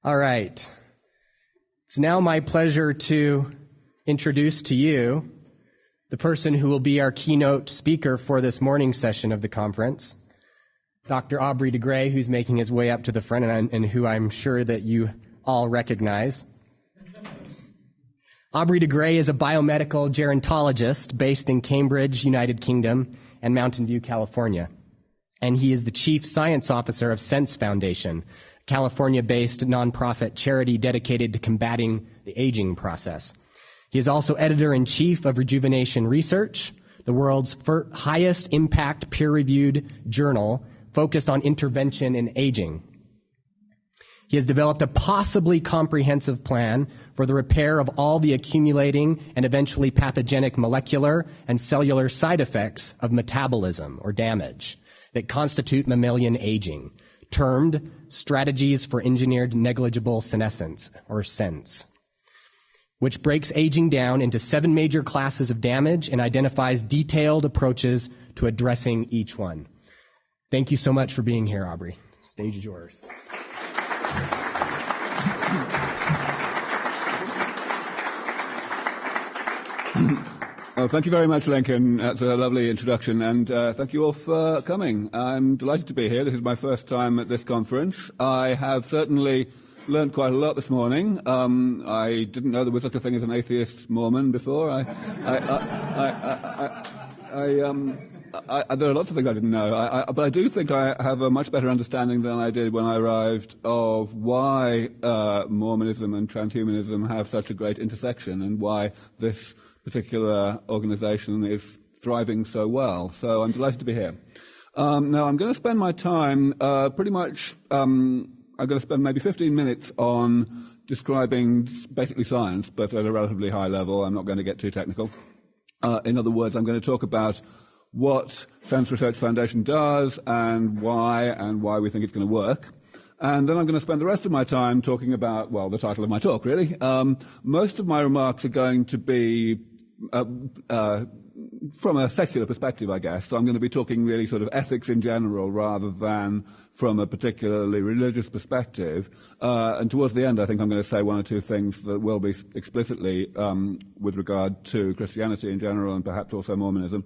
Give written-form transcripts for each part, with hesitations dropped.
All right. It's now my pleasure to introduce to you the person who will be our keynote speaker for this morning session of the conference, Dr. Aubrey de Grey, who's making his way up to the front and who I'm sure that you all recognize. Aubrey de Grey is a biomedical gerontologist based in Cambridge, United Kingdom, and Mountain View, California. And he is the Chief Science Officer of Sense Foundation, a California-based nonprofit charity dedicated to combating the aging process. He is also Editor-in-Chief of Rejuvenation Research, the world's highest impact peer-reviewed journal focused on intervention in aging. He has developed a possibly comprehensive plan for the repair of all the accumulating and eventually pathogenic molecular and cellular side effects of metabolism or damage that constitute mammalian aging, termed Strategies for Engineered Negligible Senescence, or SENS, which breaks aging down into 7 major classes of damage and identifies detailed approaches to addressing each one. Thank you so much for being here, Aubrey. The stage is yours. Thank you very much, Lincoln. That's a lovely introduction, and thank you all for coming. I'm delighted to be here. This is my first time at this conference. I have certainly learned quite a lot this morning. I didn't know there was such a thing as an atheist Mormon before. There are lots of things I didn't know, but I do think I have a much better understanding than I did when I arrived of why Mormonism and transhumanism have such a great intersection and why this particular organization is thriving so well. So I'm delighted to be here. Now, I'm going to spend my time I'm going to spend maybe 15 minutes on describing basically science, but at a relatively high level. I'm not going to get too technical. In other words, I'm going to talk about what Sense Research Foundation does and why we think it's going to work. And then I'm going to spend the rest of my time talking about, well, the title of my talk, really. Most of my remarks are going to be from a secular perspective, I guess. So I'm going to be talking really sort of ethics in general rather than from a particularly religious perspective. And towards the end, I think I'm going to say one or two things that will be explicitly with regard to Christianity in general and perhaps also Mormonism.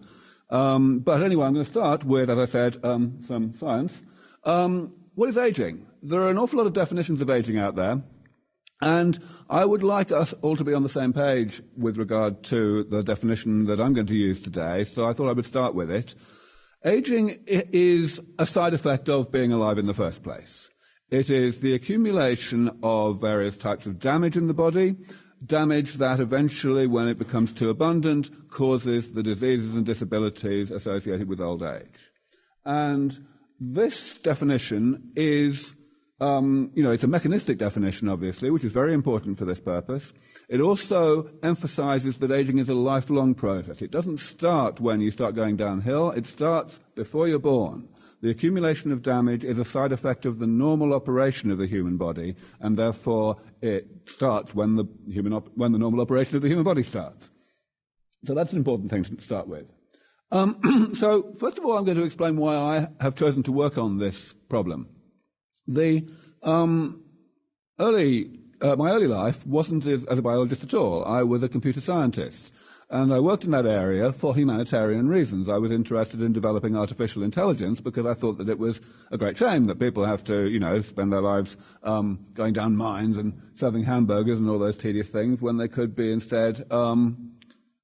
But anyway, I'm going to start with, as I said, some science. What is aging? There are an awful lot of definitions of aging out there, and I would like us all to be on the same page with regard to the definition that I'm going to use today, so I thought I would start with it. Aging is a side effect of being alive in the first place. It is the accumulation of various types of damage in the body, damage that eventually, when it becomes too abundant, causes the diseases and disabilities associated with old age. And this definition is, it's a mechanistic definition, obviously, which is very important for this purpose. It also emphasizes that aging is a lifelong process. It doesn't start when you start going downhill. It starts before you're born. The accumulation of damage is a side effect of the normal operation of the human body, and therefore it starts when the normal operation of the human body starts. So that's an important thing to start with. So first of all, I'm going to explain why I have chosen to work on this problem. My early life wasn't as a biologist at all. I was a computer scientist. And I worked in that area for humanitarian reasons. I was interested in developing artificial intelligence because I thought that it was a great shame that people have to, spend their lives going down mines and serving hamburgers and all those tedious things when they could be instead, doing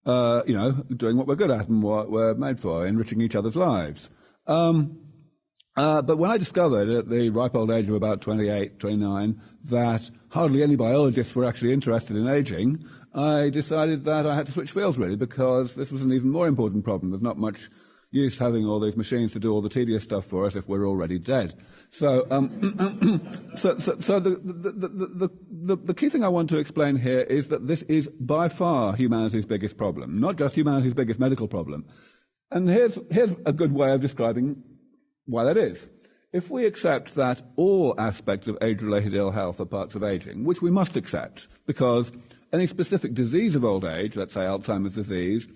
what we're good at and what we're made for, enriching each other's lives. But when I discovered at the ripe old age of about 28, 29, that hardly any biologists were actually interested in aging, I decided that I had to switch fields, really, because this was an even more important problem. There's not much use having all these machines to do all the tedious stuff for us if we're already dead. So, the key thing I want to explain here is that this is by far humanity's biggest problem, not just humanity's biggest medical problem. And here's a good way of describing why that is. If we accept that all aspects of age-related ill health are parts of aging, which we must accept, because any specific disease of old age, let's say Alzheimer's disease,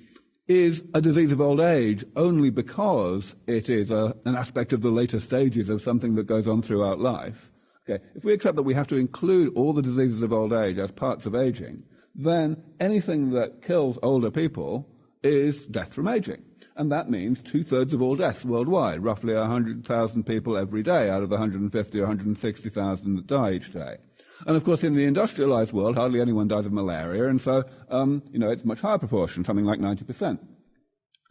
is a disease of old age only because it is an aspect of the later stages of something that goes on throughout life. Okay, if we accept that we have to include all the diseases of old age as parts of aging, then anything that kills older people is death from aging. And that means 2/3 of all deaths worldwide, roughly 100,000 people every day out of the 150 or 160,000 that die each day. And of course, in the industrialized world, hardly anyone dies of malaria, and so, it's a much higher proportion, something like 90%.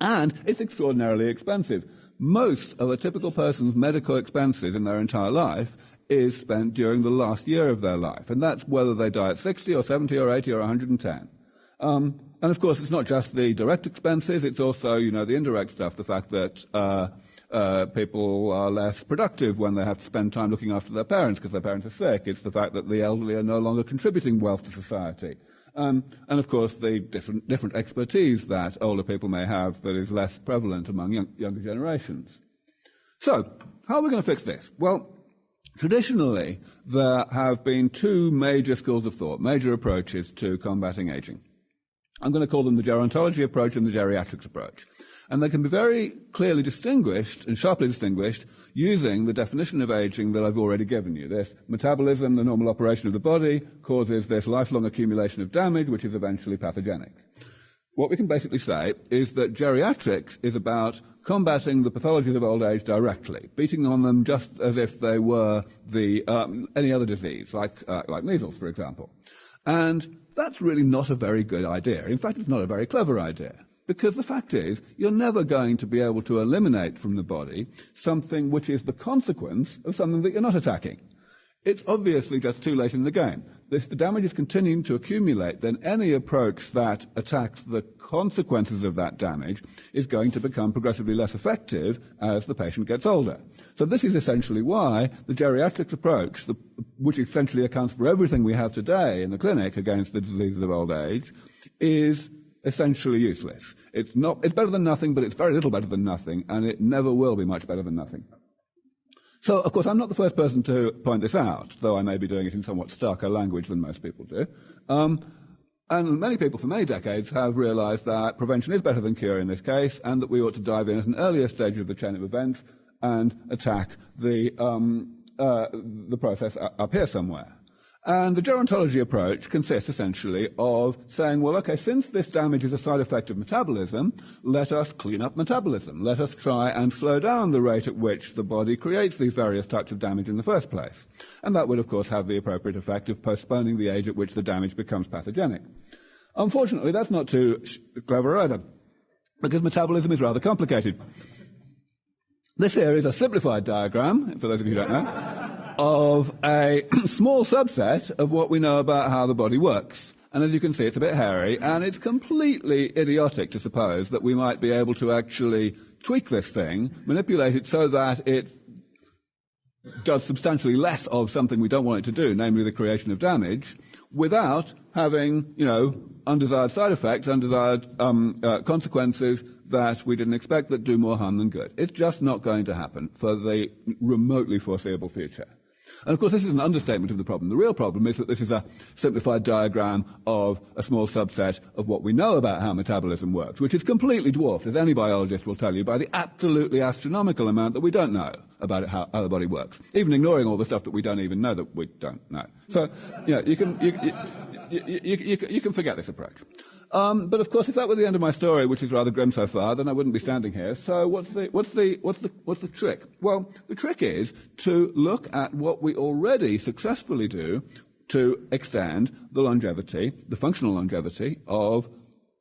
And it's extraordinarily expensive. Most of a typical person's medical expenses in their entire life is spent during the last year of their life, and that's whether they die at 60 or 70 or 80 or 110. And of course, it's not just the direct expenses, it's also, the indirect stuff, the fact that people are less productive when they have to spend time looking after their parents because their parents are sick. It's the fact that the elderly are no longer contributing wealth to society. And of course, the different expertise that older people may have that is less prevalent among younger generations. So, how are we going to fix this? Well, traditionally, there have been two major schools of thought, major approaches to combating aging. I'm going to call them the gerontology approach and the geriatrics approach. And they can be very clearly distinguished and sharply distinguished using the definition of aging that I've already given you. This metabolism, the normal operation of the body, causes this lifelong accumulation of damage, which is eventually pathogenic. What we can basically say is that geriatrics is about combating the pathologies of old age directly, beating on them just as if they were any other disease, like measles, for example. And that's really not a very good idea. In fact, it's not a very clever idea. Because the fact is, you're never going to be able to eliminate from the body something which is the consequence of something that you're not attacking. It's obviously just too late in the game. If the damage is continuing to accumulate, then any approach that attacks the consequences of that damage is going to become progressively less effective as the patient gets older. So this is essentially why the geriatrics approach, which essentially accounts for everything we have today in the clinic against the diseases of old age, is essentially useless. It's better than nothing, but it's very little better than nothing, and it never will be much better than nothing. So, of course, I'm not the first person to point this out, though I may be doing it in somewhat starker language than most people do. And many people for many decades have realized that prevention is better than cure in this case, and that we ought to dive in at an earlier stage of the chain of events and attack the process up here somewhere. And the gerontology approach consists essentially of saying, well, okay, since this damage is a side effect of metabolism, let us clean up metabolism. Let us try and slow down the rate at which the body creates these various types of damage in the first place. And that would, of course, have the appropriate effect of postponing the age at which the damage becomes pathogenic. Unfortunately, that's not too clever either, because metabolism is rather complicated. This here is a simplified diagram, for those of you who don't know, of a small subset of what we know about how the body works. And as you can see, it's a bit hairy, and it's completely idiotic to suppose that we might be able to actually tweak this thing, manipulate it so that it does substantially less of something we don't want it to do, namely the creation of damage, without having, undesired side effects, undesired consequences that we didn't expect that do more harm than good. It's just not going to happen for the remotely foreseeable future. And of course, this is an understatement of the problem. The real problem is that this is a simplified diagram of a small subset of what we know about how metabolism works, which is completely dwarfed, as any biologist will tell you, by the absolutely astronomical amount that we don't know about how the body works, even ignoring all the stuff that we don't even know that we don't know. So, you can forget this approach. But of course, if that were the end of my story, which is rather grim so far, then I wouldn't be standing here. So what's the trick? Well, the trick is to look at what we already successfully do to extend the longevity, the functional longevity of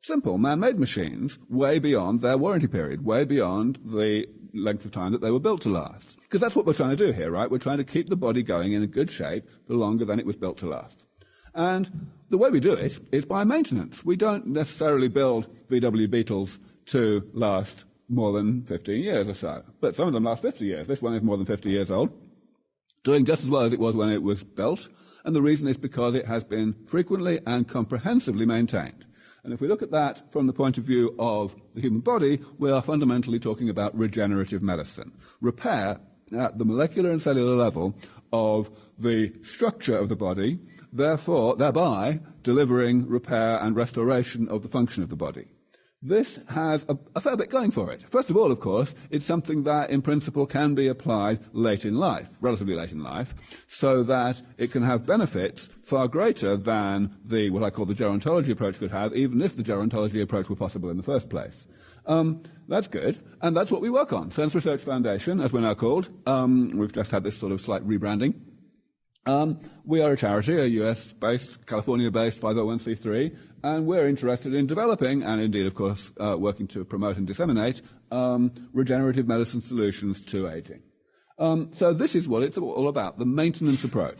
simple man-made machines way beyond their warranty period, way beyond the length of time that they were built to last. Because that's what we're trying to do here, right? We're trying to keep the body going in a good shape for longer than it was built to last. And the way we do it is by maintenance. We don't necessarily build VW Beetles to last more than 15 years or so. But some of them last 50 years. This one is more than 50 years old, doing just as well as it was when it was built. And the reason is because it has been frequently and comprehensively maintained. And if we look at that from the point of view of the human body, we are fundamentally talking about regenerative medicine. Repair at the molecular and cellular level of the structure of the body, thereby delivering repair and restoration of the function of the body. This has a fair bit going for it. First of all, of course, it's something that in principle can be applied late in life, relatively late in life, so that it can have benefits far greater than what I call the gerontology approach could have, even if the gerontology approach were possible in the first place. That's good, and that's what we work on. Sense Research Foundation, as we're now called. We've just had this sort of slight rebranding. We are a charity, a US-based, California-based 501c3, and we're interested in developing, and indeed, of course, working to promote and disseminate, regenerative medicine solutions to aging. So this is what it's all about, the maintenance approach.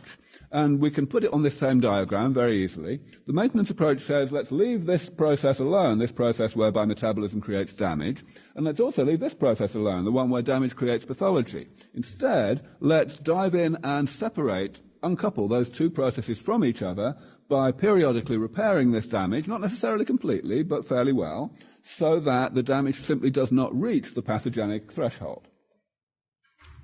And we can put it on this same diagram very easily. The maintenance approach says, let's leave this process alone, this process whereby metabolism creates damage, and let's also leave this process alone, the one where damage creates pathology. Instead, let's dive in and uncouple those two processes from each other by periodically repairing this damage, not necessarily completely, but fairly well, so that the damage simply does not reach the pathogenic threshold.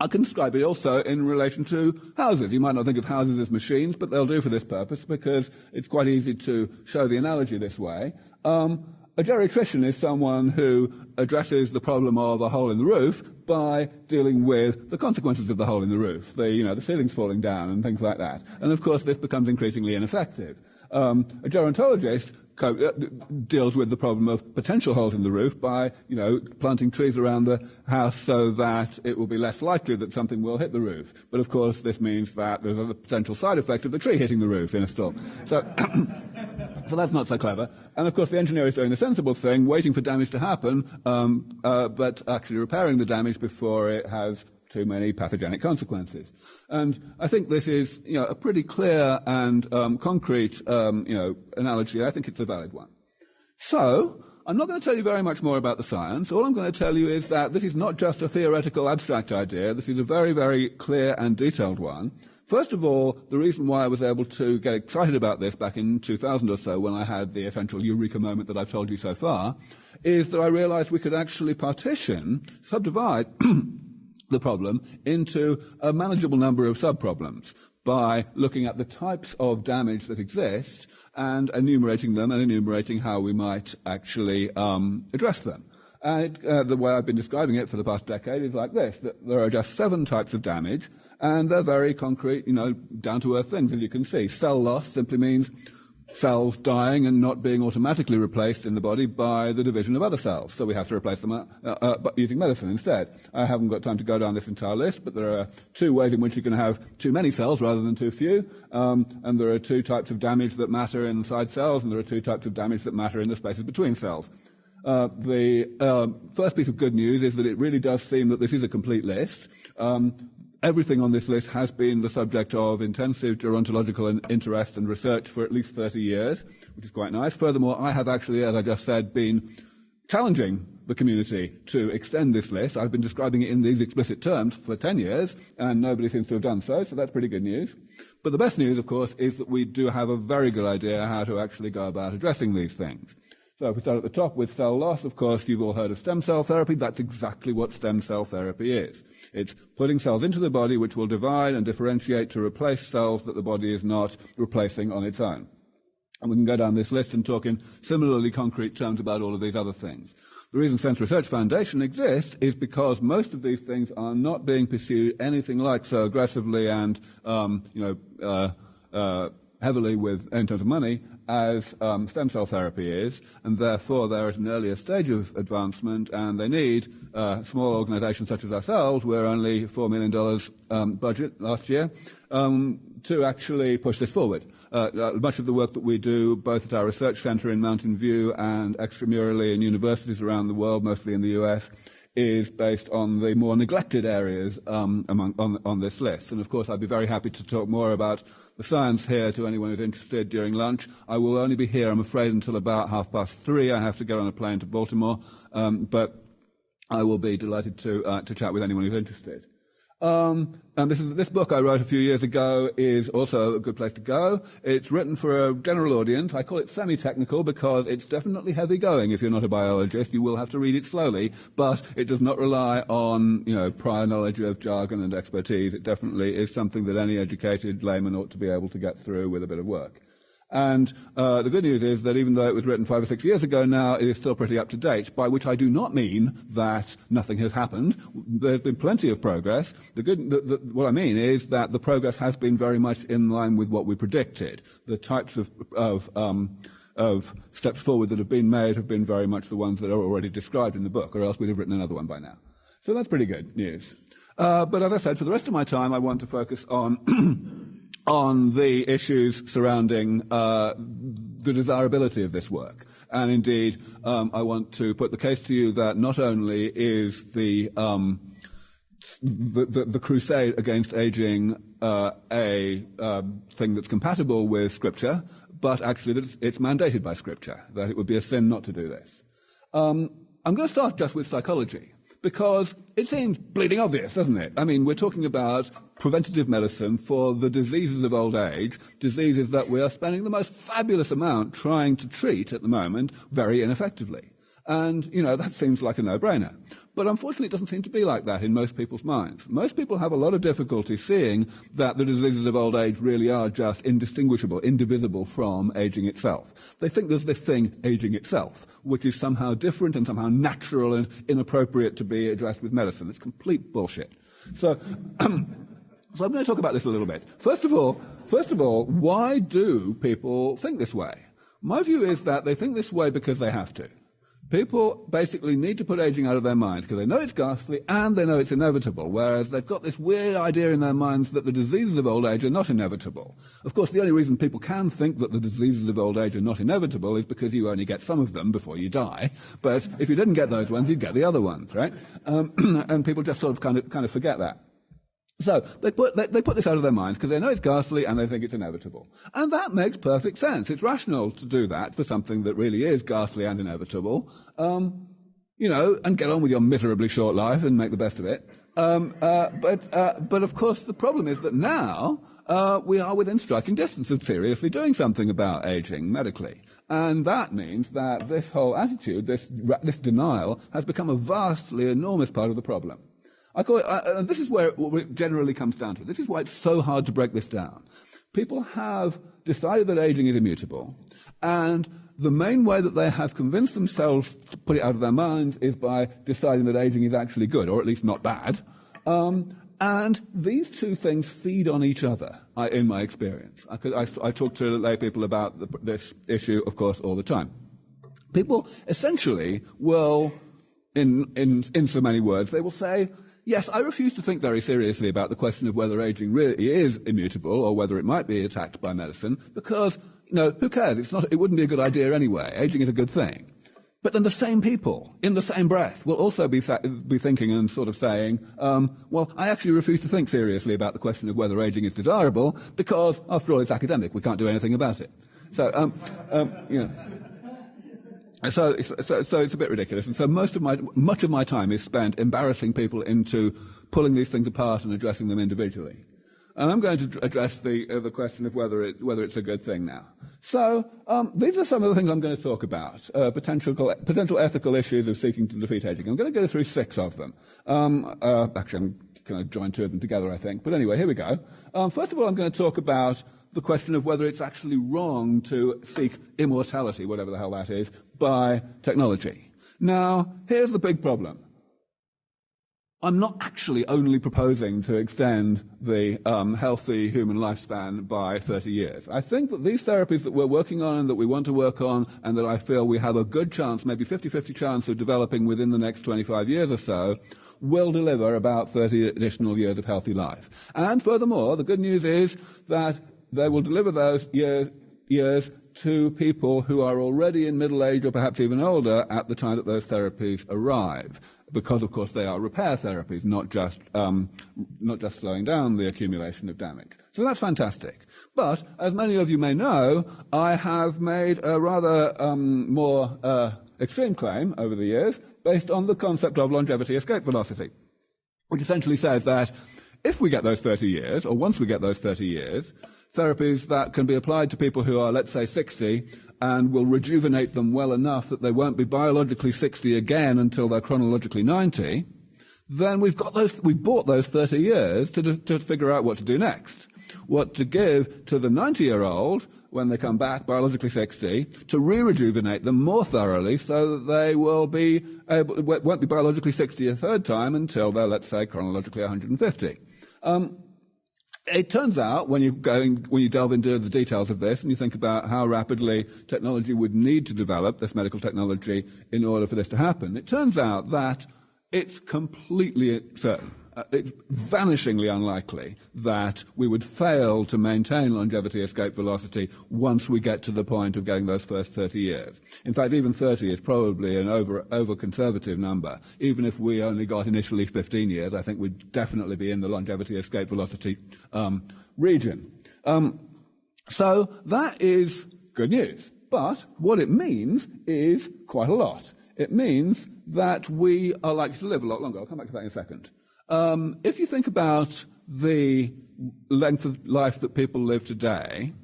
I can describe it also in relation to houses. You might not think of houses as machines, but they'll do for this purpose because it's quite easy to show the analogy this way. A geriatrician is someone who addresses the problem of a hole in the roof by dealing with the consequences of the hole in the roof, the ceilings falling down and things like that. And of course, this becomes increasingly ineffective. A gerontologist deals with the problem of potential holes in the roof by, planting trees around the house so that it will be less likely that something will hit the roof. But of course, this means that there's a potential side effect of the tree hitting the roof in a storm. So, so that's not so clever. And of course, the engineer is doing the sensible thing, waiting for damage to happen, but actually repairing the damage before it has too many pathogenic consequences. And I think this is, a pretty clear and concrete, analogy. I think it's a valid one. So, I'm not going to tell you very much more about the science. All I'm going to tell you is that this is not just a theoretical abstract idea. This is a very, very clear and detailed one. First of all, the reason why I was able to get excited about this back in 2000 or so, when I had the essential eureka moment that I've told you so far, is that I realized we could actually subdivide the problem into a manageable number of sub-problems by looking at the types of damage that exist and enumerating them and enumerating how we might actually address them. And the way I've been describing it for the past decade is like this, that there are just 7 types of damage, and they're very concrete, down-to-earth things, as you can see. Cell loss simply means cells dying and not being automatically replaced in the body by the division of other cells. So we have to replace them using medicine instead. I haven't got time to go down this entire list, but there are 2 ways in which you can have too many cells rather than too few. And there are 2 types of damage that matter inside cells, and there are 2 types of damage that matter in the spaces between cells. The first piece of good news is that it really does seem that this is a complete list. Everything on this list has been the subject of intensive gerontological interest and research for at least 30 years, which is quite nice. Furthermore, I have actually, as I just said, been challenging the community to extend this list. I've been describing it in these explicit terms for 10 years, and nobody seems to have done so that's pretty good news. But the best news, of course, is that we do have a very good idea how to actually go about addressing these things. So if we start at the top with cell loss, of course, you've all heard of stem cell therapy. That's exactly what stem cell therapy is. It's putting cells into the body which will divide and differentiate to replace cells that the body is not replacing on its own. And we can go down this list and talk in similarly concrete terms about all of these other things. The reason Sense Research Foundation exists is because most of these things are not being pursued anything like so aggressively and, heavily in terms of money as stem cell therapy is, and therefore they're at an earlier stage of advancement, and they need small organizations such as ourselves, we're only $4 million budget last year, to actually push this forward. Much of the work that we do, both at our research center in Mountain View and extramurally in universities around the world, mostly in the US, is based on the more neglected areas on this list. And of course, I'd be very happy to talk more about the science here to anyone who's interested during lunch. I will only be here, I'm afraid, until about 3:30. I have to get on a plane to Baltimore, but I will be delighted to chat with anyone who's interested. And this book I wrote a few years ago is also a good place to go. It's written for a general audience. I call it semi-technical because it's definitely heavy going. If you're not a biologist, you will have to read it slowly, but it does not rely on, prior knowledge of jargon and expertise. It definitely is something that any educated layman ought to be able to get through with a bit of work. And the good news is that even though it was written 5 or 6 years ago now, it is still pretty up to date, by which I do not mean that nothing has happened. There's been plenty of progress. What I mean is that the progress has been very much in line with what we predicted. The types of steps forward that have been made have been very much the ones that are already described in the book, or else we'd have written another one by now. So that's pretty good news. But as I said, for the rest of my time, I want to focus on on the issues surrounding the desirability of this work. And indeed, I want to put the case to you that not only is the crusade against aging a thing that's compatible with Scripture, but actually that it's mandated by Scripture, that it would be a sin not to do this. I'm going to start just with psychology, because it seems bleeding obvious, doesn't it? I mean, we're talking about preventative medicine for the diseases of old age, diseases that we are spending the most fabulous amount trying to treat at the moment very ineffectively. And, you know, that seems like a no-brainer. But unfortunately, it doesn't seem to be like that in most people's minds. Most people have a lot of difficulty seeing that the diseases of old age really are just indistinguishable, indivisible from aging itself. They think there's this thing, aging itself, which is somehow different and somehow natural and inappropriate to be addressed with medicine. It's complete bullshit. So, so I'm going to talk about this a little bit. First of all, why do people think this way? My view is that they think this way because they have to. People basically need to put aging out of their minds because they know it's ghastly and they know it's inevitable, whereas they've got this weird idea in their minds that the diseases of old age are not inevitable. Of course, the only reason people can think that the diseases of old age are not inevitable is because you only get some of them before you die. But if you didn't get those ones, you'd get the other ones, right? And people just sort of kind of forget that. So they put this out of their minds because they know it's ghastly and they think it's inevitable. And that makes perfect sense. It's rational to do that for something that really is ghastly and inevitable, you know, and get on with your miserably short life and make the best of it. But of course the problem is that now we are within striking distance of seriously doing something about aging medically. And that means that this whole attitude, this denial, has become a vastly enormous part of the problem. I call it, this is where it generally comes down to. This is why it's so hard to break this down. People have decided that aging is immutable, and the main way that they have convinced themselves to put it out of their minds is by deciding that aging is actually good, or at least not bad. And these two things feed on each other, in my experience. I talk to lay people about this issue, of course, all the time. People essentially will, in so many words, they will say, yes, I refuse to think very seriously about the question of whether aging really is immutable or whether it might be attacked by medicine because, you know, who cares? It wouldn't be a good idea anyway. Aging is a good thing. But then the same people, in the same breath, will also be thinking and sort of saying, well, I actually refuse to think seriously about the question of whether aging is desirable because, after all, it's academic. We can't do anything about it. So, you know. So it's a bit ridiculous, and so much of my time is spent embarrassing people into pulling these things apart and addressing them individually. And I'm going to address the question of whether it's a good thing now. So these are some of the things I'm going to talk about: potential ethical issues of seeking to defeat aging. I'm going to go through 6 of them. Actually, I'm going to join 2 of them together, I think. But anyway, here we go. First of all, I'm going to talk about the question of whether it's actually wrong to seek immortality, whatever the hell that is, by technology. Now, here's the big problem. I'm not actually only proposing to extend the healthy human lifespan by 30 years. I think that these therapies that we're working on and that we want to work on and that I feel we have a good chance, maybe 50-50 chance of developing within the next 25 years or so, will deliver about 30 additional years of healthy life. And furthermore, the good news is that they will deliver those years to people who are already in middle age or perhaps even older at the time that those therapies arrive, because, of course, they are repair therapies, not just slowing down the accumulation of damage. So that's fantastic. But, as many of you may know, I have made a rather more extreme claim over the years based on the concept of longevity escape velocity, which essentially says that if we get those 30 years, or once we get those 30 years, therapies that can be applied to people who are, let's say, 60 and will rejuvenate them well enough that they won't be biologically 60 again until they're chronologically 90, then we've bought those 30 years to figure out what to do next. What to give to the 90-year-old when they come back, biologically 60, to re-rejuvenate them more thoroughly so that they won't be biologically 60 a third time until they're, let's say, chronologically 150. It turns out, when you delve into the details of this and you think about how rapidly technology would need to develop, this medical technology, in order for this to happen, it turns out that it's completely certain. It's vanishingly unlikely that we would fail to maintain longevity escape velocity once we get to the point of getting those first 30 years. In fact, even 30 is probably an over-conservative number. Even if we only got initially 15 years, I think we'd definitely be in the longevity escape velocity region. So that is good news. But what it means is quite a lot. It means that we are likely to live a lot longer. I'll come back to that in a second. If you think about the length of life that people live today,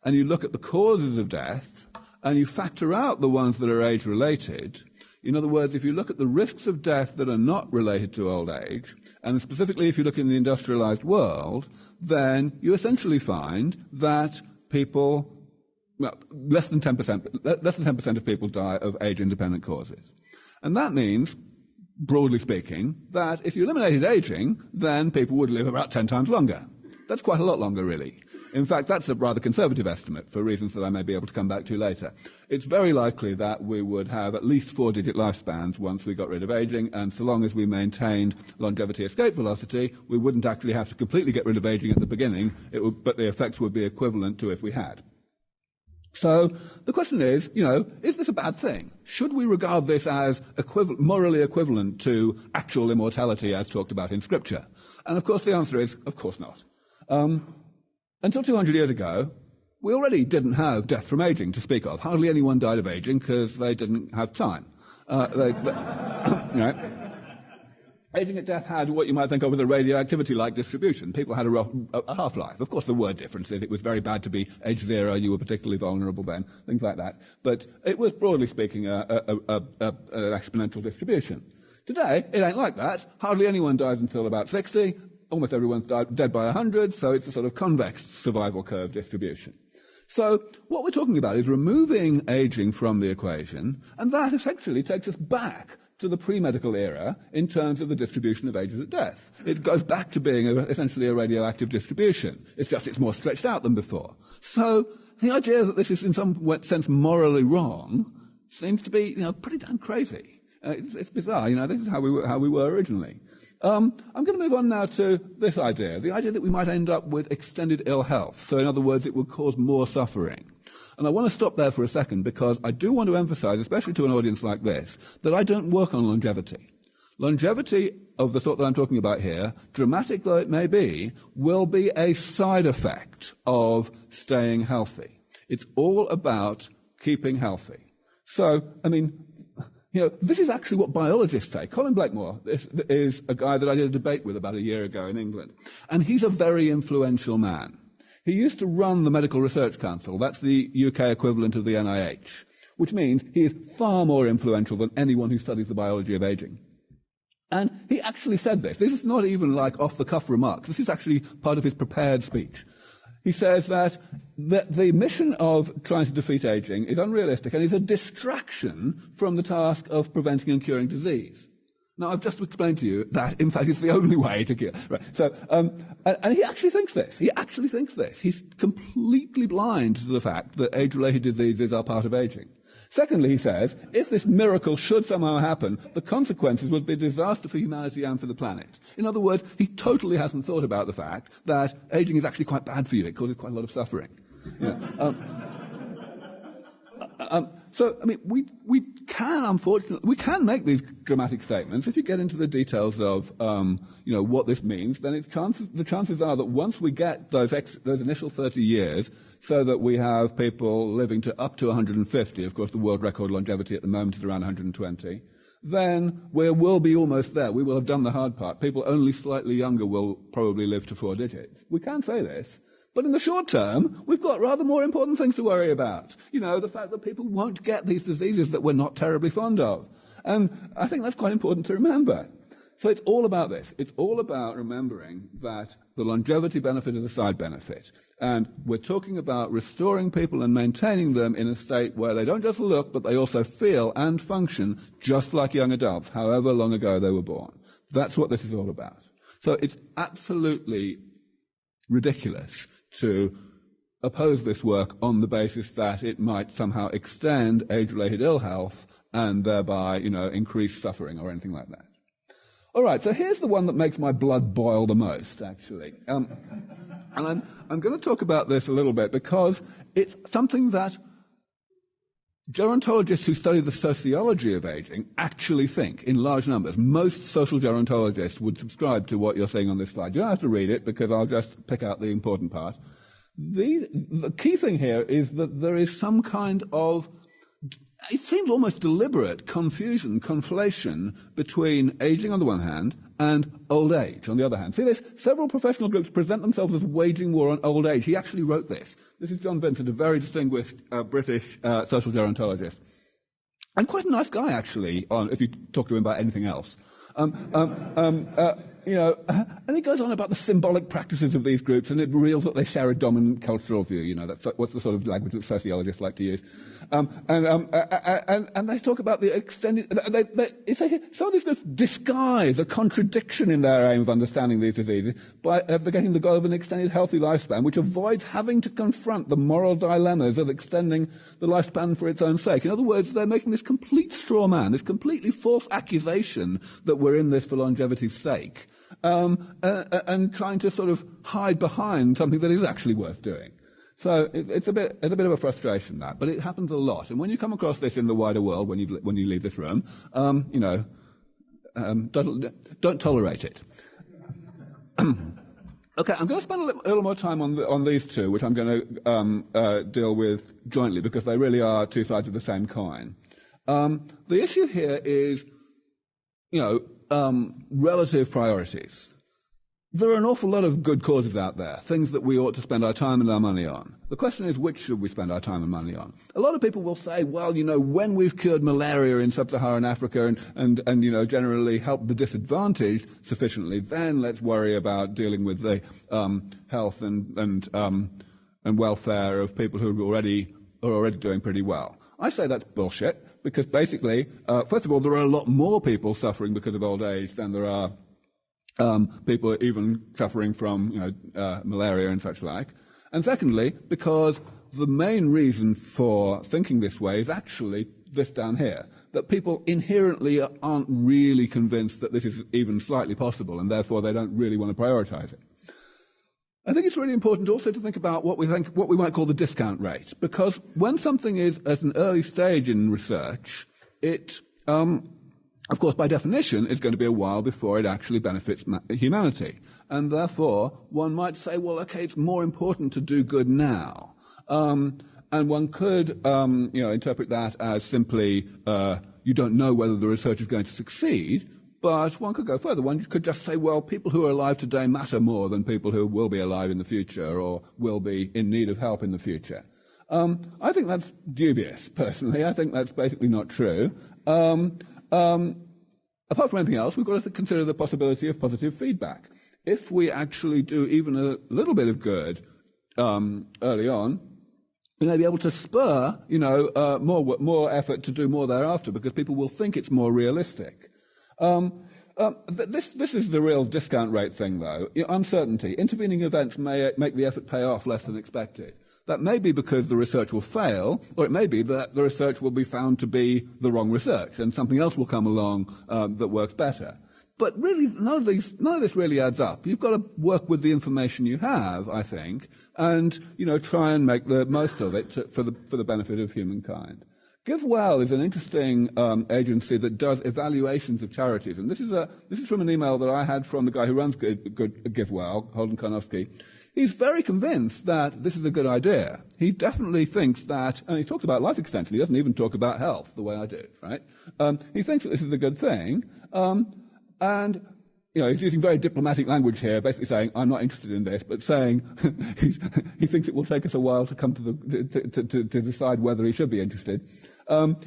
and you look at the causes of death, and you factor out the ones that are age-related, in other words, if you look at the risks of death that are not related to old age, and specifically if you look in the industrialized world, then you essentially find that people, well, less than 10% of people die of age-independent causes. And that means, broadly speaking, that if you eliminated aging, then people would live about 10 times longer. That's quite a lot longer, really. In fact, that's a rather conservative estimate for reasons that I may be able to come back to later. It's very likely that we would have at least 4-digit lifespans once we got rid of aging, and so long as we maintained longevity escape velocity, we wouldn't actually have to completely get rid of aging at the beginning, but the effects would be equivalent to if we had. So the question is, is this a bad thing? Should we regard this as morally equivalent to actual immortality as talked about in Scripture? And of course the answer is, of course not. Until 200 years ago, we already didn't have death from aging to speak of. Hardly anyone died of aging because they didn't have time. Aging at death had what you might think of as a radioactivity-like distribution. People had a half-life. Of course, there were differences. It was very bad to be age 0. You were particularly vulnerable then, things like that. But it was, broadly speaking, an exponential distribution. Today, it ain't like that. Hardly anyone dies until about 60. Almost everyone's dead by 100, so it's a sort of convex survival curve distribution. So what we're talking about is removing aging from the equation, and that essentially takes us back to the pre-medical era in terms of the distribution of ages at death. It goes back to being essentially a radioactive distribution. It's more stretched out than before. So the idea that this is in some sense morally wrong seems to be, pretty damn crazy. It's bizarre. This is how we were originally. I'm going to move on now to this idea, the idea that we might end up with extended ill health. So in other words, it will cause more suffering. And I want to stop there for a second because I do want to emphasize, especially to an audience like this, that I don't work on longevity. Longevity of the sort that I'm talking about here, dramatic though it may be, will be a side effect of staying healthy. It's all about keeping healthy. So, this is actually what biologists say. Colin Blakemore is a guy that I did a debate with about a year ago in England. And he's a very influential man. He used to run the Medical Research Council. That's the UK equivalent of the NIH, which means he is far more influential than anyone who studies the biology of aging. And he actually said this. This is not even like off-the-cuff remarks. This is actually part of his prepared speech. He says that the mission of trying to defeat aging is unrealistic and is a distraction from the task of preventing and curing disease. Now, I've just explained to you that, in fact, it's the only way to cure. Right. So, and he actually thinks this. He actually thinks this. He's completely blind to the fact that age-related diseases are part of aging. Secondly, he says, if this miracle should somehow happen, the consequences would be a disaster for humanity and for the planet. In other words, he totally hasn't thought about the fact that aging is actually quite bad for you. It causes quite a lot of suffering. We can, unfortunately, we can make these dramatic statements. If you get into the details of, what this means, then the chances are that once we get those initial 30 years, so that we have people living to up to 150, of course the world record longevity at the moment is around 120, then we will be almost there. We will have done the hard part. People only slightly younger will probably live to 4 digits. We can say this. But in the short term, we've got rather more important things to worry about. The fact that people won't get these diseases that we're not terribly fond of. And I think that's quite important to remember. So it's all about this. It's all about remembering that the longevity benefit is a side benefit. And we're talking about restoring people and maintaining them in a state where they don't just look, but they also feel and function just like young adults, however long ago they were born. That's what this is all about. So it's absolutely ridiculous to oppose this work on the basis that it might somehow extend age-related ill health and thereby, increase suffering or anything like that. All right, so here's the one that makes my blood boil the most, actually. And I'm going to talk about this a little bit because it's something that gerontologists who study the sociology of aging actually think in large numbers. Most social gerontologists would subscribe to what you're seeing on this slide. You don't have to read it because I'll just pick out the important part. The key thing here is that there is some kind of, it seems almost deliberate, confusion, conflation between aging on the one hand and old age on the other hand. See this? Several professional groups present themselves as waging war on old age. He actually wrote this. This is John Vincent, a very distinguished British social gerontologist. And quite a nice guy, actually, if you talk to him about anything else. And he goes on about the symbolic practices of these groups, and it reveals that they share a dominant cultural view. That's what's the sort of language that sociologists like to use. And they talk about the extended. Some of these groups disguise a contradiction in their aim of understanding these diseases by advocating the goal of an extended healthy lifespan, which avoids having to confront the moral dilemmas of extending the lifespan for its own sake. In other words, they're making this complete straw man, this completely false accusation that we're in this for longevity's sake. And trying to sort of hide behind something that is actually worth doing. So it's a bit of a frustration, that, but it happens a lot. And when you come across this in the wider world, when you leave this room, don't tolerate it. Okay, I'm going to spend a little more time on these two, which I'm going to deal with jointly because they really are two sides of the same coin. The issue here is, relative priorities. There are an awful lot of good causes out there, things that we ought to spend our time and our money on. The question is, which should we spend our time and money on? A lot of people will say, well, when we've cured malaria in sub-Saharan Africa and generally helped the disadvantaged sufficiently, then let's worry about dealing with the health and welfare of people who are already doing pretty well. I say that's bullshit. Because basically, first of all, there are a lot more people suffering because of old age than there are people even suffering from malaria and such like. And secondly, because the main reason for thinking this way is actually this down here, that people inherently aren't really convinced that this is even slightly possible, and therefore they don't really want to prioritize it. I think it's really important also to think about what we might call the discount rate, because when something is at an early stage in research, it, of course, by definition, is going to be a while before it actually benefits humanity. And therefore, one might say, well, okay, it's more important to do good now. And one could, interpret that as simply, you don't know whether the research is going to succeed. But one could go further. One could just say, well, people who are alive today matter more than people who will be alive in the future or will be in need of help in the future. I think that's dubious, personally. I think that's basically not true. Apart from anything else, we've got to consider the possibility of positive feedback. If we actually do even a little bit of good early on, we may be able to spur, more effort to do more thereafter because people will think it's more realistic. This is the real discount rate thing, though. Uncertainty. Intervening events may make the effort pay off less than expected. That may be because the research will fail, or it may be that the research will be found to be the wrong research, and something else will come along that works better. But really, none of this really adds up. You've got to work with the information you have, I think, and try and make the most of it for the benefit of humankind. GiveWell is an interesting agency that does evaluations of charities, and this is from an email that I had from the guy who runs GiveWell, Holden Karnofsky. He's very convinced that this is a good idea. He definitely thinks that, and he talks about life extension. He doesn't even talk about health the way I do, right? He thinks that this is a good thing, and he's using very diplomatic language here, basically saying, I'm not interested in this, but saying he thinks it will take us a while to come to decide whether he should be interested.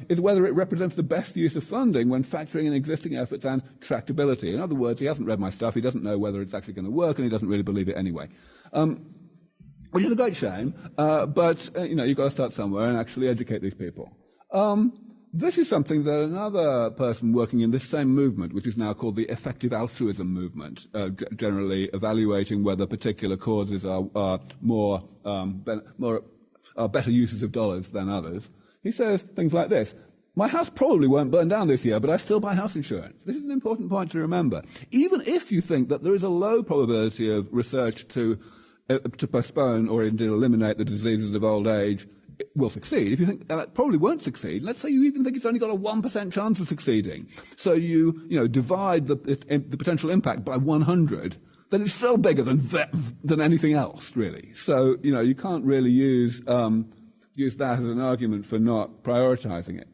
is whether it represents the best use of funding when factoring in existing efforts and tractability. In other words, he hasn't read my stuff, he doesn't know whether it's actually going to work, and he doesn't really believe it anyway. Which is a great shame, but you've got to start somewhere and actually educate these people. This is something that another person working in this same movement, which is now called the effective altruism movement, generally evaluating whether particular causes are better uses of dollars than others. He says things like this: my house probably won't burn down this year, but I still buy house insurance. This is an important point to remember. Even if you think that there is a low probability of research to postpone or indeed eliminate the diseases of old age will succeed, if you think that probably won't succeed, let's say you even think it's only got a 1% chance of succeeding, so you divide the potential impact by 100, then it's still bigger than anything else, really. So, you can't really use that as an argument for not prioritizing it.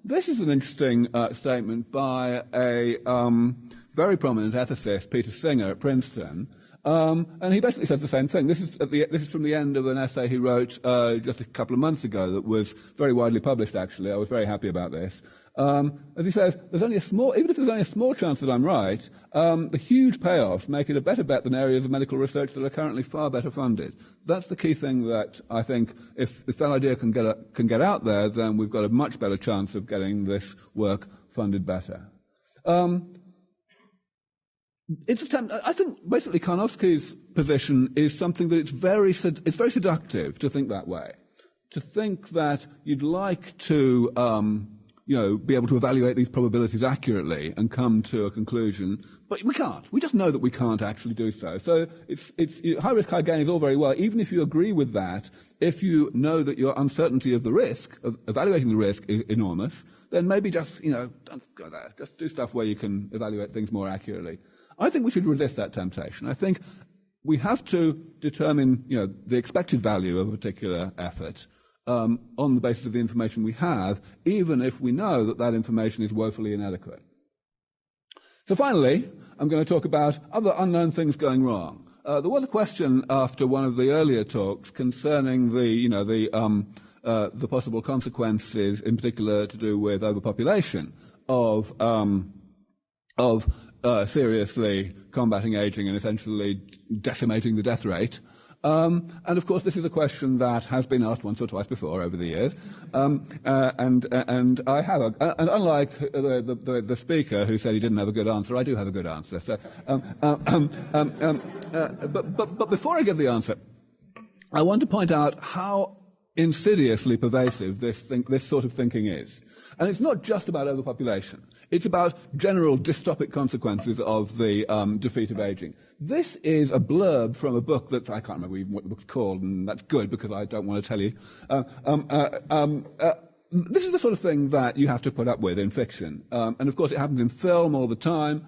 This is an interesting statement by a very prominent ethicist, Peter Singer at Princeton, and he basically says the same thing. This is from the end of an essay he wrote just a couple of months ago that was very widely published, actually. I was very happy about this. As he says, even if there's only a small chance that I'm right, the huge payoffs make it a better bet than areas of medical research that are currently far better funded. That's the key thing that I think, if that idea can get out there, then we've got a much better chance of getting this work funded better. I think basically Karnofsky's position is something that it's very seductive to think that way. To think that you'd like to be able to evaluate these probabilities accurately and come to a conclusion, but we can't. We just know that we can't actually do so. So it's high risk, high gain is all very well. Even if you agree with that, if you know that your uncertainty of the risk, of evaluating the risk, is enormous, then maybe just, don't go there. Just do stuff where you can evaluate things more accurately. I think we should resist that temptation. I think we have to determine, the expected value of a particular effort on the basis of the information we have, even if we know that information is woefully inadequate. So finally, I'm going to talk about other unknown things going wrong. There was a question after one of the earlier talks concerning the possible consequences, in particular to do with overpopulation, of seriously combating aging and essentially decimating the death rate. And of course, this is a question that has been asked once or twice before over the years. And I have and unlike the speaker who said he didn't have a good answer, I do have a good answer. So, but before I give the answer, I want to point out how insidiously pervasive this sort of thinking is. And it's not just about overpopulation. It's about general dystopic consequences of the defeat of aging. This is a blurb from a book that I can't remember even what the book's called, and that's good because I don't want to tell you. This is the sort of thing that you have to put up with in fiction. And of course it happens in film all the time.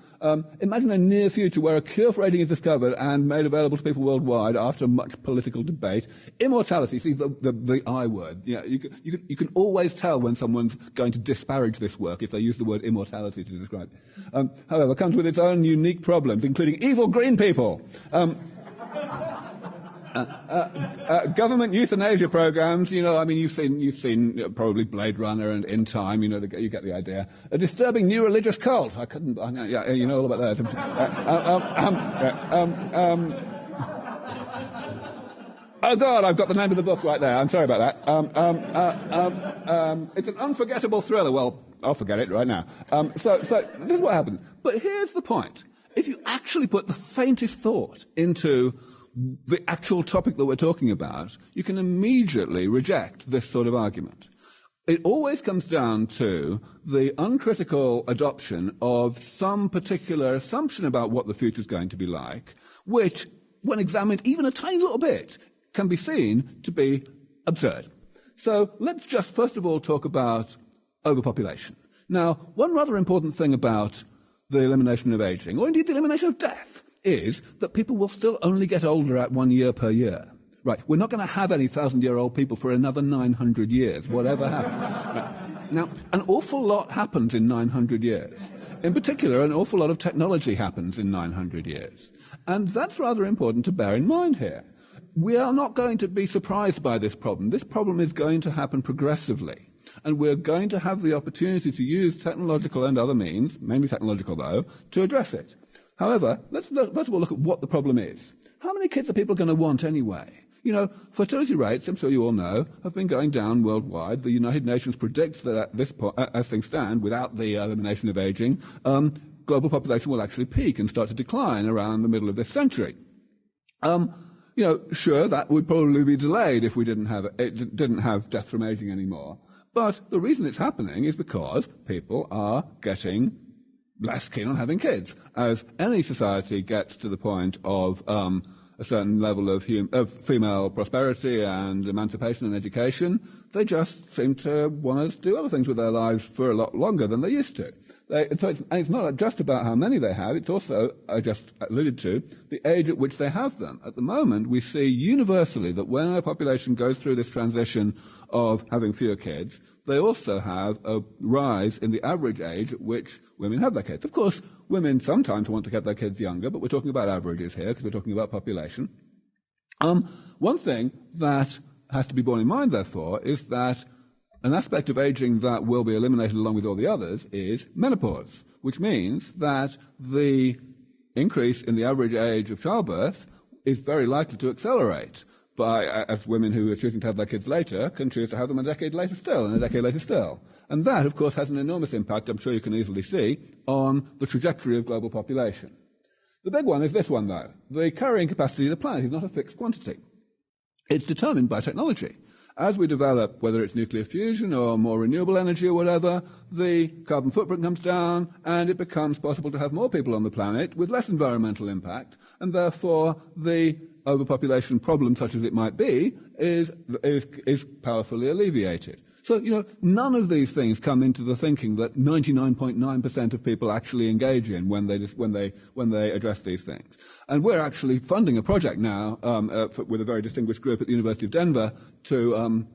Imagine a near future where a cure for aging is discovered and made available to people worldwide after much political debate. Immortality, see the I word. You can always tell when someone's going to disparage this work if they use the word immortality to describe it. However, it comes with its own unique problems, including evil green people. Government euthanasia programs, you've seen probably Blade Runner and In Time, you get the idea. A disturbing new religious cult. You know all about that. Oh God, I've got the name of the book right there. I'm sorry about that. It's an unforgettable thriller. Well, I'll forget it right now. So this is what happens. But here's the point. If you actually put the faintest thought into the actual topic that we're talking about, you can immediately reject this sort of argument. It always comes down to the uncritical adoption of some particular assumption about what the future is going to be like, which, when examined even a tiny little bit, can be seen to be absurd. So let's just first of all talk about overpopulation. Now, one rather important thing about the elimination of aging, or indeed the elimination of death, is that people will still only get older at 1 year per year. Right, we're not going to have any 1,000-year-old people for another 900 years, whatever happens. Now, an awful lot happens in 900 years. In particular, an awful lot of technology happens in 900 years. And that's rather important to bear in mind here. we are not going to be surprised by this problem. This problem is going to happen progressively. And we're going to have the opportunity to use technological and other means, mainly technological though, to address it. However, let's first of all look at what the problem is. How many kids are people going to want anyway? Fertility rates, I'm sure you all know, have been going down worldwide. The United Nations predicts that at this point, as things stand, without the elimination of aging, global population will actually peak and start to decline around the middle of this century. Sure, that would probably be delayed if we didn't have death from aging anymore. But the reason it's happening is because people are getting less keen on having kids. As any society gets to the point of a certain level of female prosperity and emancipation and education, they just seem to want to do other things with their lives for a lot longer than they used to. It's not just about how many they have, it's also, I just alluded to, the age at which they have them. At the moment, we see universally that when a population goes through this transition of having fewer kids, they also have a rise in the average age at which women have their kids. Of course, women sometimes want to get their kids younger, but we're talking about averages here because we're talking about population. One thing that has to be borne in mind, therefore, is that an aspect of aging that will be eliminated along with all the others is menopause, which means that the increase in the average age of childbirth is very likely to accelerate as women who are choosing to have their kids later can choose to have them a decade later still, and a decade later still. And that, of course, has an enormous impact, I'm sure you can easily see, on the trajectory of global population. The big one is this one, though. The carrying capacity of the planet is not a fixed quantity. It's determined by technology. As we develop, whether it's nuclear fusion or more renewable energy or whatever, the carbon footprint comes down and it becomes possible to have more people on the planet with less environmental impact, and therefore the overpopulation problem, such as it might be, is powerfully alleviated. So, none of these things come into the thinking that 99.9% of people actually engage in when they address these things. And we're actually funding a project now with a very distinguished group at the University of Denver to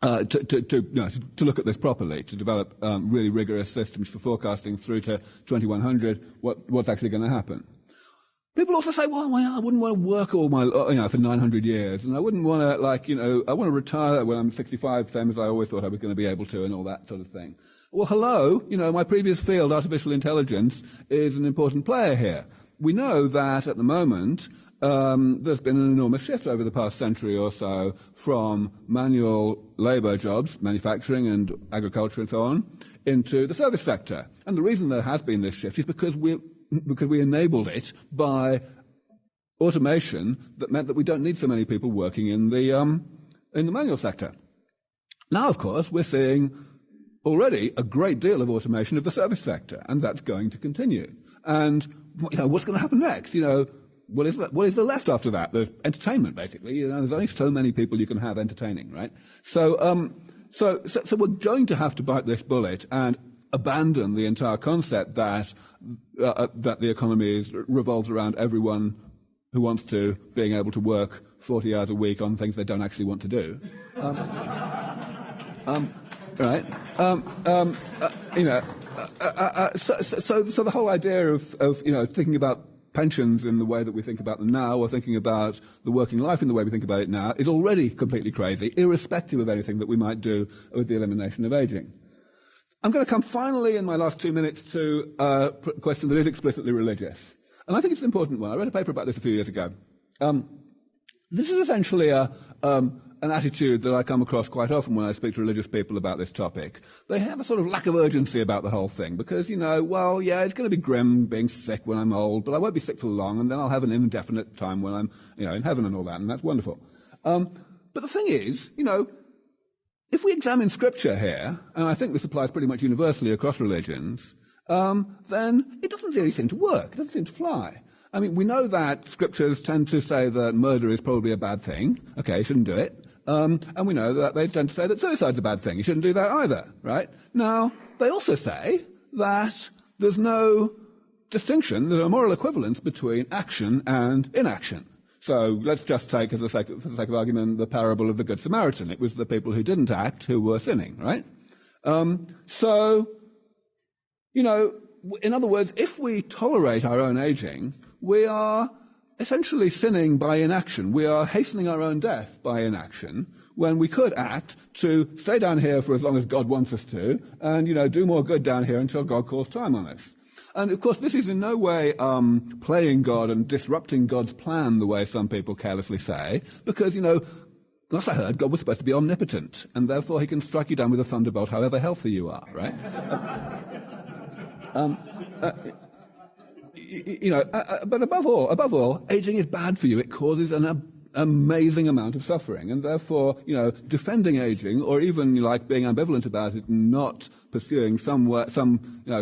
look at this properly, to develop really rigorous systems for forecasting through to 2100 what's actually going to happen. People also say, well, I wouldn't want to work all my, for 900 years, and I wouldn't want to, I want to retire when I'm 65, same as I always thought I was going to be able to, and all that sort of thing. Well, hello, my previous field, artificial intelligence, is an important player here. We know that at the moment, there's been an enormous shift over the past century or so from manual labor jobs, manufacturing and agriculture and so on, into the service sector. And the reason there has been this shift is because we enabled it by automation that meant that we don't need so many people working in the manual sector. Now, of course, we're seeing already a great deal of automation of the service sector, and that's going to continue. And what's going to happen next? What is there left after that? There's entertainment, basically. There's only so many people you can have entertaining, right? So we're going to have to bite this bullet and abandon the entire concept that the economy revolves around everyone who wants to being able to work 40 hours a week on things they don't actually want to do. Right? So the whole idea of thinking about pensions in the way that we think about them now, or thinking about the working life in the way we think about it now, is already completely crazy, irrespective of anything that we might do with the elimination of aging. I'm going to come finally in my last 2 minutes to a question that is explicitly religious. And I think it's an important one. I read a paper about this a few years ago. This is essentially an attitude that I come across quite often when I speak to religious people about this topic. They have a sort of lack of urgency about the whole thing because, it's going to be grim being sick when I'm old, but I won't be sick for long, and then I'll have an indefinite time when I'm, in heaven and all that, and that's wonderful. But the thing is, if we examine Scripture here, and I think this applies pretty much universally across religions, then it doesn't really seem to work. It doesn't seem to fly. I mean, we know that Scriptures tend to say that murder is probably a bad thing. Okay, you shouldn't do it. And we know that they tend to say that suicide's a bad thing. You shouldn't do that either, right? Now, they also say that there's no distinction, there's a moral equivalence between action and inaction. So let's just take, for the sake of argument, the parable of the Good Samaritan. It was the people who didn't act who were sinning, right? In other words, if we tolerate our own aging, we are essentially sinning by inaction. We are hastening our own death by inaction when we could act to stay down here for as long as God wants us to and, do more good down here until God calls time on us. And, of course, this is in no way playing God and disrupting God's plan the way some people carelessly say, because, last I heard, God was supposed to be omnipotent, and therefore he can strike you down with a thunderbolt however healthy you are, right? But above all, aging is bad for you. It causes an amazing amount of suffering, and therefore, defending aging, or even being ambivalent about it and not pursuing some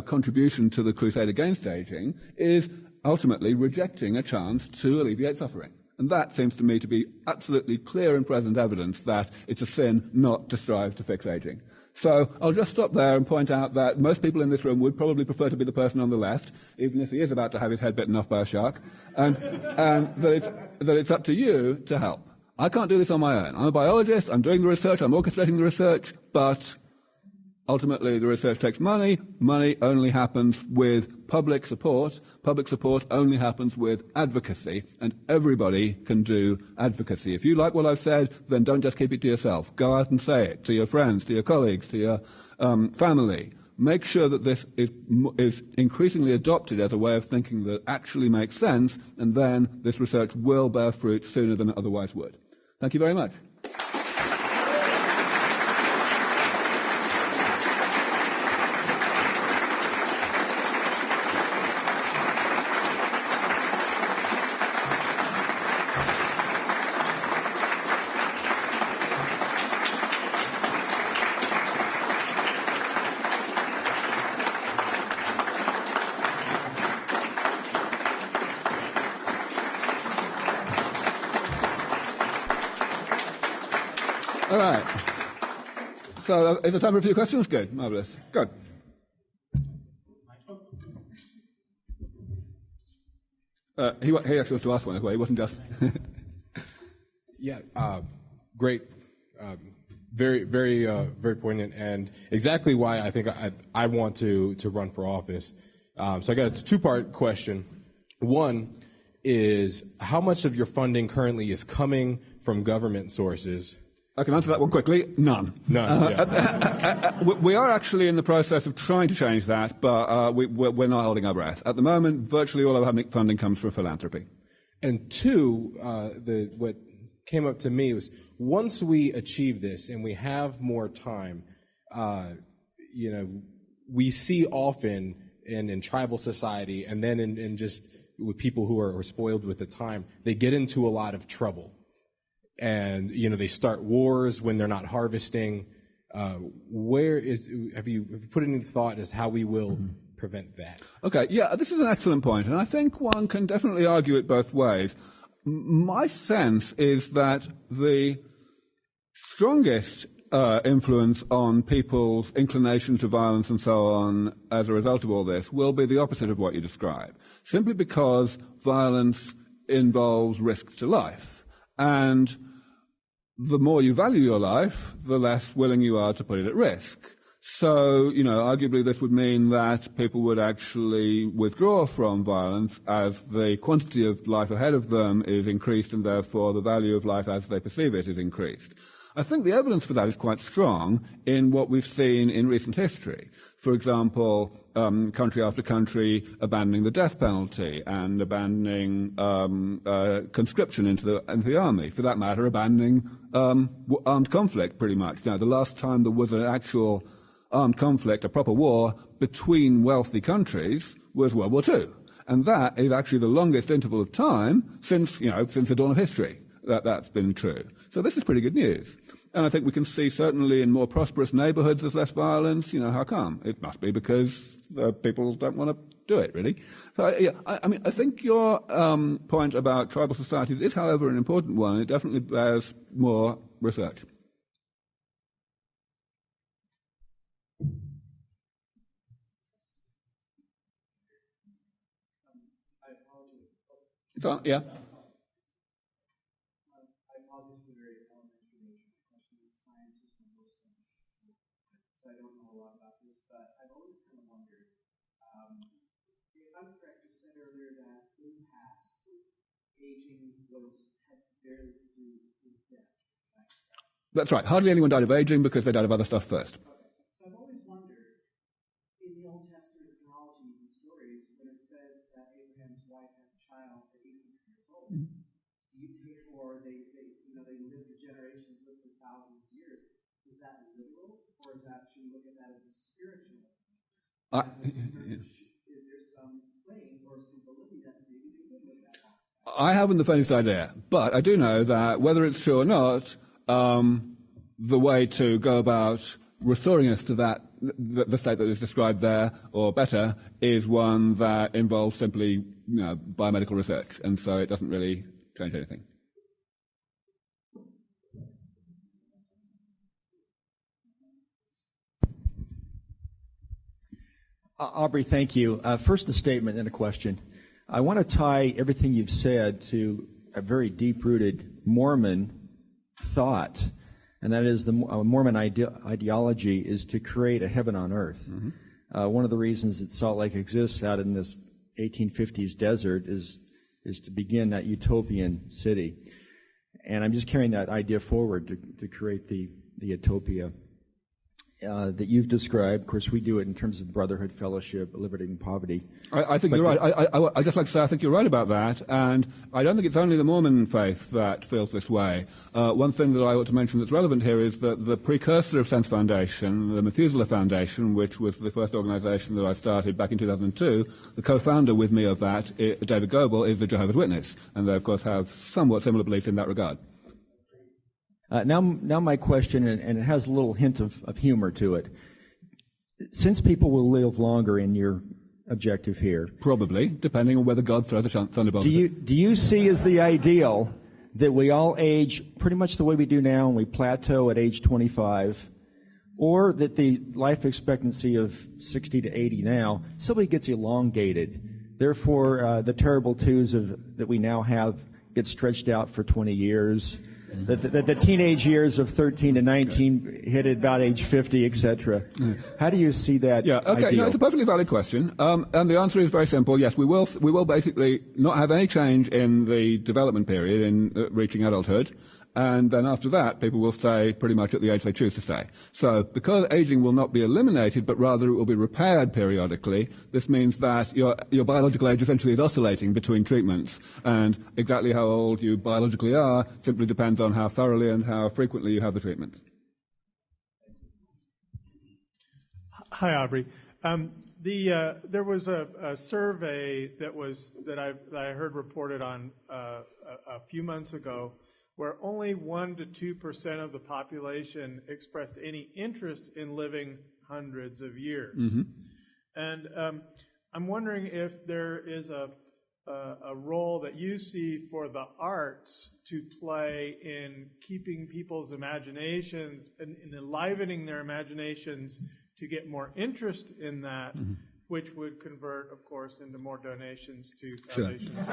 contribution to the crusade against aging, is ultimately rejecting a chance to alleviate suffering. And that seems to me to be absolutely clear and present evidence that it's a sin not to strive to fix aging. So I'll just stop there and point out that most people in this room would probably prefer to be the person on the left, even if he is about to have his head bitten off by a shark, and that it's up to you to help. I can't do this on my own. I'm a biologist, I'm doing the research, I'm orchestrating the research, but ultimately the research takes money. Money only happens with public support. Public support only happens with advocacy, and everybody can do advocacy. If you like what I've said, then don't just keep it to yourself. Go out and say it to your friends, to your colleagues, to your family. Make sure that this is increasingly adopted as a way of thinking that actually makes sense, and then this research will bear fruit sooner than it otherwise would. Thank you very much. All right. So is there time for a few questions? Good. Marvelous. Good. He actually wants to ask one as well. He wasn't just... Yeah. Great. Very, very, very poignant, and exactly why I think I want to run for office. So I got a two-part question. One is, how much of your funding currently is coming from government sources? I can answer that one quickly. None. We are actually in the process of trying to change that, but we're not holding our breath. At the moment, virtually all of our funding comes from philanthropy. And two, what came up to me was, once we achieve this and we have more time, we see often in tribal society, and then in just with people who are spoiled with the time, they get into a lot of trouble. And, they start wars when they're not harvesting. Have you put any thought as how we will prevent that? Okay, yeah, this is an excellent point, and I think one can definitely argue it both ways. My sense is that the strongest influence on people's inclination to violence and so on as a result of all this will be the opposite of what you describe, simply because violence involves risks to life. And the more you value your life, the less willing you are to put it at risk. So, arguably this would mean that people would actually withdraw from violence as the quantity of life ahead of them is increased, and therefore the value of life as they perceive it is increased. I think the evidence for that is quite strong in what we've seen in recent history. For example, country after country abandoning the death penalty and abandoning conscription into the army. For that matter, abandoning armed conflict, pretty much. The last time there was an actual armed conflict, a proper war between wealthy countries, was World War II. And that is actually the longest interval of time since the dawn of history that's been true. So this is pretty good news. And I think we can see certainly in more prosperous neighborhoods there's less violence. How come? It must be because people don't want to do it, really. So, I think your point about tribal societies is, however, an important one. It definitely bears more research. So, yeah. aging had barely to do with death. That's right. Hardly anyone died of aging because they died of other stuff first. Okay. So I've always wondered, in the Old Testament mythologies and stories, when it says that Abraham's wife had a child at 800 years old, do you take, or they lived for generations, lived for thousands of years? Is that literal, or is that, should we look at that as a spiritual? Is there some claim or some validity that maybe they did live that long? I haven't the faintest idea, but I do know that whether it's true or not, the way to go about restoring us to that, the state that is described there, or better, is one that involves simply biomedical research, and so it doesn't really change anything. Aubrey, thank you. First, a statement and a question. I want to tie everything you've said to a very deep-rooted Mormon thought, and that is the Mormon ideology is to create a heaven on earth. Mm-hmm. One of the reasons that Salt Lake exists out in this 1850s desert is to begin that utopian city. And I'm just carrying that idea forward to create the utopia that you've described. Of course, we do it in terms of brotherhood, fellowship, liberating poverty. I think you're right. I just like to say I think you're right about that, and I don't think it's only the Mormon faith that feels this way. One thing that I ought to mention that's relevant here is that the precursor of Sense Foundation, the Methuselah Foundation, which was the first organization that I started back in 2002, the co-founder with me of that, David Goebel, is a Jehovah's Witness, and they, of course, have somewhat similar beliefs in that regard. Now my question, and it has a little hint of humor to it. Since people will live longer in your objective here, probably, depending on whether God throws a thunderbolt. Do you see as the ideal that we all age pretty much the way we do now, and we plateau at age 25, or that the life expectancy of 60 to 80 now simply gets elongated? Therefore, the terrible twos that we now have get stretched out for 20 years. The teenage years of 13 to 19 hit at about age 50, etc. How do you see that? Yeah, okay, ideal? no, it's a perfectly valid question, and the answer is very simple. Yes, we will basically not have any change in the development period in reaching adulthood, and then after that, people will stay pretty much at the age they choose to stay. So, because aging will not be eliminated, but rather it will be repaired periodically, this means that your biological age essentially is oscillating between treatments, and exactly how old you biologically are simply depends on how thoroughly and how frequently you have the treatment. Hi, Aubrey. There was a survey that I heard reported on a few months ago, where only 1% to 2% of the population expressed any interest in living hundreds of years. Mm-hmm. And I'm wondering if there is a role that you see for the arts to play in keeping people's imaginations and enlivening their imaginations to get more interest in that, mm-hmm. which would convert, of course, into more donations to foundations.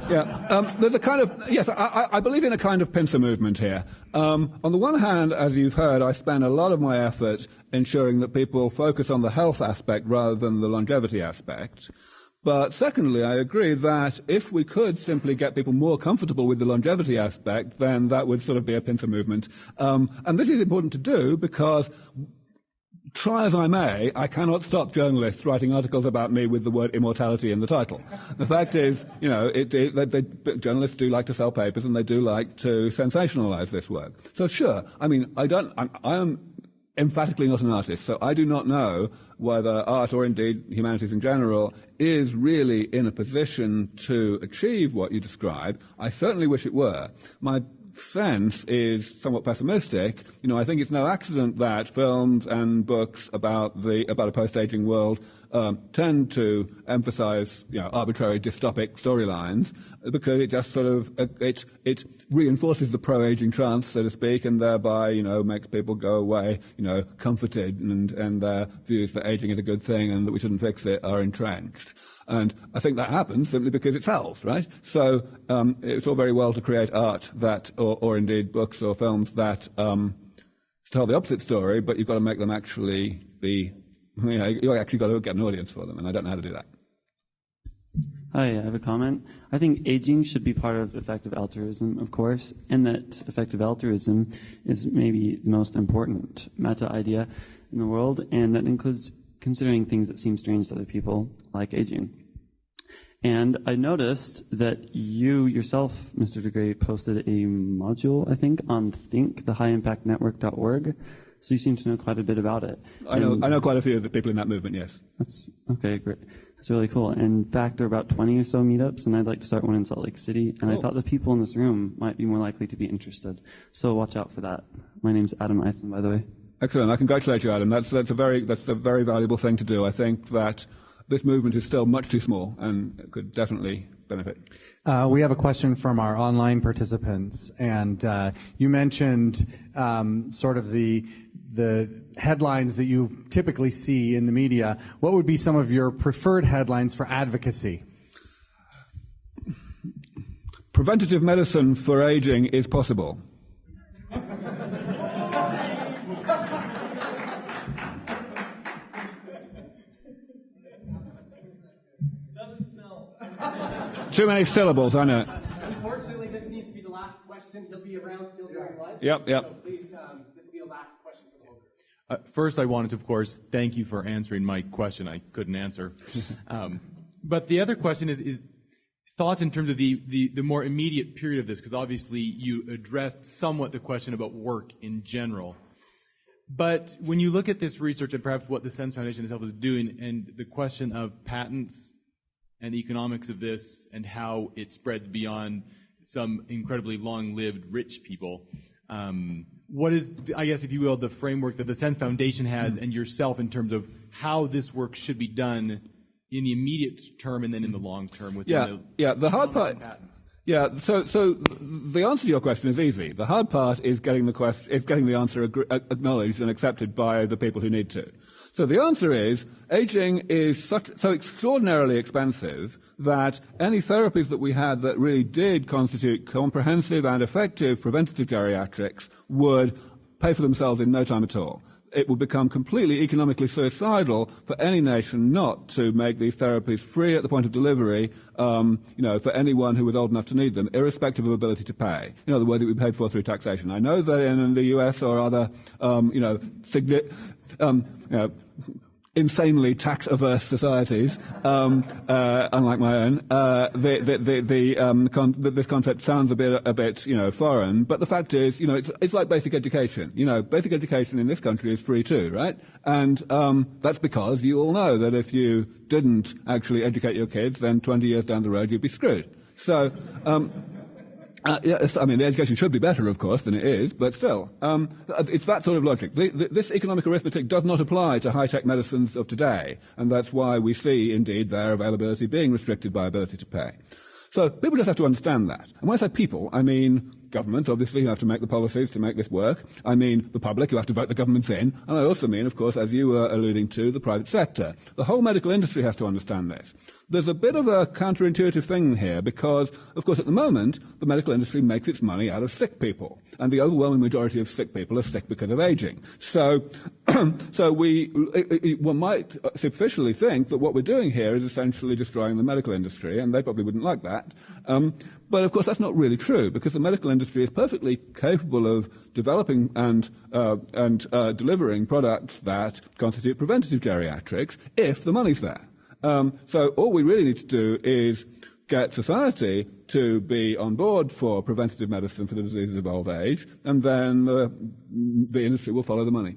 Sure. There's a kind of, yes, I believe in a kind of pincer movement here. On the one hand, as you've heard, I spend a lot of my effort ensuring that people focus on the health aspect rather than the longevity aspect. But secondly, I agree that if we could simply get people more comfortable with the longevity aspect, then that would sort of be a pincer movement. And this is important to do because, try as I may, I cannot stop journalists writing articles about me with the word immortality in the title. The fact is, journalists do like to sell papers and they do like to sensationalize this work. So sure, I mean, I am emphatically not an artist, so I do not know whether art, or indeed humanities in general, is really in a position to achieve what you describe. I certainly wish it were. My sense is somewhat pessimistic. I think it's no accident that films and books about a post-aging world tend to emphasize arbitrary dystopic storylines, because it just sort of it reinforces the pro-aging trance, so to speak, and thereby makes people go away comforted, and their views that aging is a good thing and that we shouldn't fix it are entrenched. And I think that happens simply because it sells, right? So it's all very well to create art that, or indeed books or films that tell the opposite story, but you've got to make them actually be, you actually got to get an audience for them, and I don't know how to do that. Hi, I have a comment. I think aging should be part of effective altruism, of course, and that effective altruism is maybe the most important meta idea in the world, and that includes considering things that seem strange to other people, like aging. And I noticed that you yourself, Mr. de Grey, posted a module, I think, on thinkthehighimpactnetwork.org. So you seem to know quite a bit about it. I know quite a few of the people in that movement, yes. That's okay, great. That's really cool. In fact, there are about 20 or so meetups, and I'd like to start one in Salt Lake City. And I thought the people in this room might be more likely to be interested. So watch out for that. My name's Adam Eisen, by the way. Excellent. I congratulate you, Adam. That's a very valuable thing to do. I think that this movement is still much too small and it could definitely benefit. We have a question from our online participants, and you mentioned sort of the headlines that you typically see in the media. What would be some of your preferred headlines for advocacy? Preventative medicine for aging is possible. Too many syllables, I know. Unfortunately, this needs to be the last question. He'll be around still during lunch. Yep. So please, this will be the last question for the whole group. First, I wanted to, of course, thank you for answering my question I couldn't answer. But the other question is thoughts in terms of the more immediate period of this, because obviously you addressed somewhat the question about work in general. But when you look at this research and perhaps what the Sense Foundation itself is doing, and the question of patents and the economics of this and how it spreads beyond some incredibly long-lived rich people, what is, I guess, if you will, the framework that the Sense Foundation has and yourself in terms of how this work should be done in the immediate term and then in the long term with the hard part. Patents? Yeah, so the answer to your question is easy. The hard part is getting the answer acknowledged and accepted by the people who need to. So the answer is, aging is so extraordinarily expensive that any therapies that we had that really did constitute comprehensive and effective preventative geriatrics would pay for themselves in no time at all. It would become completely economically suicidal for any nation not to make these therapies free at the point of delivery, for anyone who was old enough to need them, irrespective of ability to pay. The way that we paid for through taxation. I know that in the US or other, insanely tax-averse societies, unlike my own, this concept sounds a bit, foreign. But the fact is, it's like basic education. Basic education in this country is free too, right? And that's because you all know that if you didn't actually educate your kids, then 20 years down the road you'd be screwed. So. Yes, I mean, the education should be better, of course, than it is, but still. It's that sort of logic. This economic arithmetic does not apply to high-tech medicines of today, and that's why we see, indeed, their availability being restricted by ability to pay. So people just have to understand that. And when I say people, I mean government, obviously, who have to make the policies to make this work. I mean the public, who have to vote the governments in. And I also mean, of course, as you were alluding to, the private sector. The whole medical industry has to understand this. There's a bit of a counterintuitive thing here because, of course, at the moment, the medical industry makes its money out of sick people. And the overwhelming majority of sick people are sick because of aging. So one might superficially think that what we're doing here is essentially destroying the medical industry, and they probably wouldn't like that. But, of course, that's not really true, because the medical industry is perfectly capable of developing and delivering products that constitute preventative geriatrics if the money's there. So all we really need to do is get society to be on board for preventative medicine for the diseases of old age, and then the industry will follow the money.